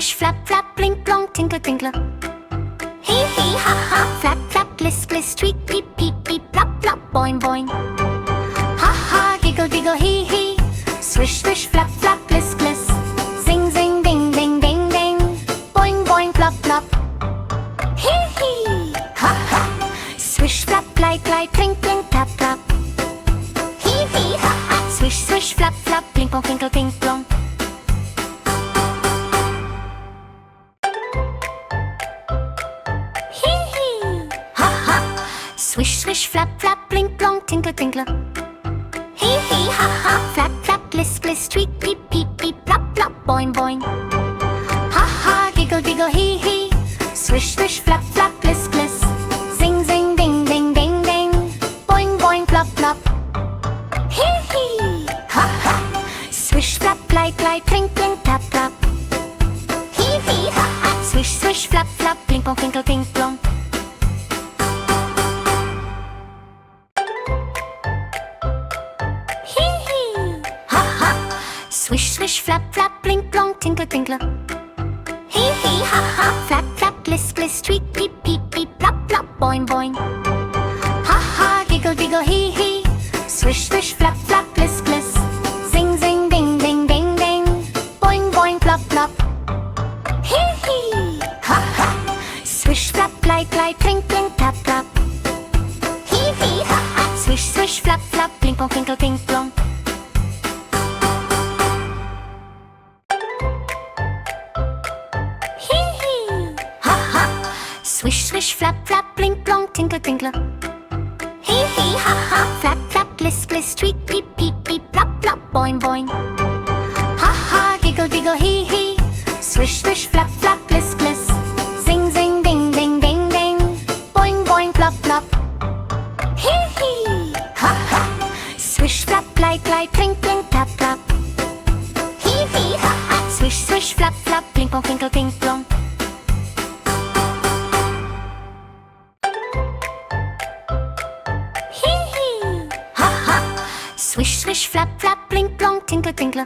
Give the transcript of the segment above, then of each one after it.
swish, flap, flap, blink, plong, tinkle, tinkle. Hee hee ha ha, flap, flap, gliss, gliss, tweet, peep, peep, peep, plop, plop, boing, boing. Ha ha, giggle, giggle, hee hee. Swish, swish, flap, flap, gliss, gliss. Zing, zing, ding, ding, ding, ding. Boing, boing, plop, plop. Hee hee ha ha. Swish, flap, glide, glide, plink, plink, tap, tap. Hee hee ha ha. Swish, swish, flap, flap, blink, plong, tinkle, tink, plong. Swish, swish, flap, flap, blink, plong, tinkle, tinkle. Hee hee ha ha, flap, flap, gliss, gliss, tweet, peep, peep, peep, plop, plop, boing, boing. Ha ha, giggle, giggle, hee hee. Swish, swish, flap, flap, gliss, gliss. Zing, zing, ding, ding, ding, ding. Boing, boing, plop, plop. Hee hee ha ha. Swish, flap, glide, glide, plink, plink, tap, tap. Hee hee ha ha. Swish, swish, flap, flap, blink, plong, tinkle, tink, plong. Swish, swish, flap, flap, blink, plong, tinkle, tinkle. Hee hee ha ha, flap, flap, gliss, gliss, tweet, peep, peep, peep, plop, plop, boing, boing. Ha ha, giggle, giggle, hee hee. Swish, swish, flap, flap, gliss, gliss. Zing, zing, ding, ding, ding, ding. Boing, boing, plop, plop. Hee hee ha ha. Swish, flap, glide, glide, plink, plink, tap, tap. Hee hee ha ha. Swish, swish, flap, flap, blink, plong, tinkle, tink, plong. Swish, swish, flap, flap, blink, plong, tinkle, tinkle. Hee hee ha ha, flap, flap, gliss, gliss, tweet, peep, peep, peep, plop, plop, boing, boing. Ha ha, giggle, giggle, hee hee. Swish, swish, flap, flap, gliss, gliss. Zing, zing, ding, ding, ding, ding. Boing, boing, plop, plop. Hee hee ha ha. Swish, flap, glide, glide, plink, plink, tap, tap. Hee hee ha ha. Swish, swish, flap, flap, blink, plong, tinkle, tink, plong. Swish, swish, flap, flap, blink, plong, tinkle, tinkle.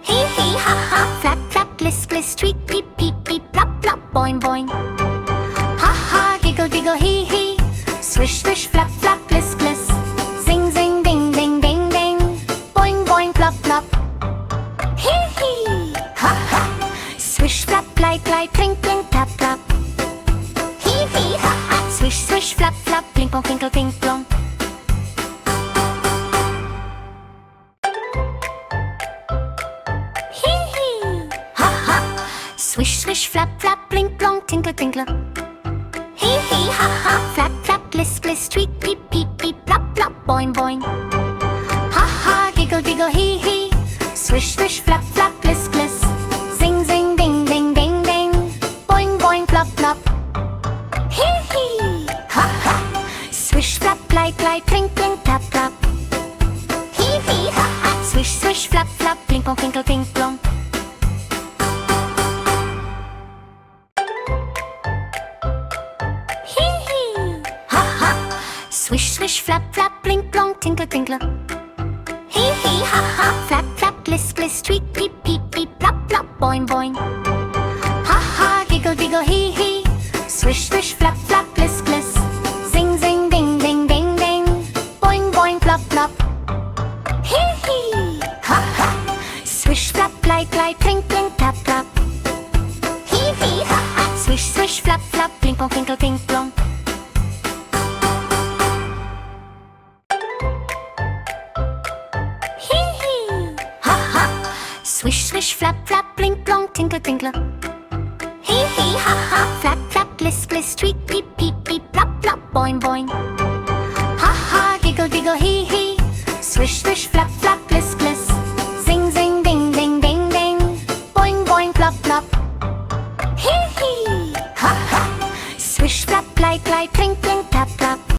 Hee hee ha ha, flap, flap, gliss, gliss, tweet, peep, peep, peep, plop, plop, boing, boing. Ha ha, giggle, giggle, hee hee. Swish, swish, flap, flap, gliss, gliss. Zing, zing, ding, ding, ding, ding. Boing, boing, plop, plop. Hee hee ha ha. Swish, flap, glide, glide, plink, plink, tap, tap. Hee hee ha ha. Swish, swish, flap, flap, blink, plong, tinkle, tink, plong. Swish, swish, flap, flap, blink, plong, tinkle, tinkle. Hee hee ha ha, flap, flap, gliss, gliss, tweet, peep, peep, peep, plop, plop, boing, boing. Ha ha, giggle, giggle, hee hee. Swish, swish, flap, flap, gliss, gliss. Zing, zing, ding, ding, ding, ding. Boing, boing, plop, plop. Hee hee ha ha. Swish, flap, glide, glide, plink, plink, tap, tap. Hee hee ha ha. Swish, swish, flap, flap, blink, plong, tinkle, tink, plong. Swish, swish, flap, flap, blink, plong, tinkle, tinkle. Hee hee ha ha, flap, flap, gliss, gliss, tweet, peep, peep, peep, plop, plop, boing, boing. Ha ha, giggle, giggle, hee hee. Swish, swish, flap, flap, gliss, gliss. Zing, zing, ding, ding, ding, ding. Boing, boing, plop, plop. Hee hee ha ha. Swish, flap, glide, glide, plink, plink, tap, tap. Hee hee ha ha. Swish, swish, flap, flap, blink, plong, tinkle, tink, plong. Swish, swish, flap, flap, blink, plong, tinkle, tinkle. Hee hee ha ha, flap, flap, gliss, gliss, tweet, peep,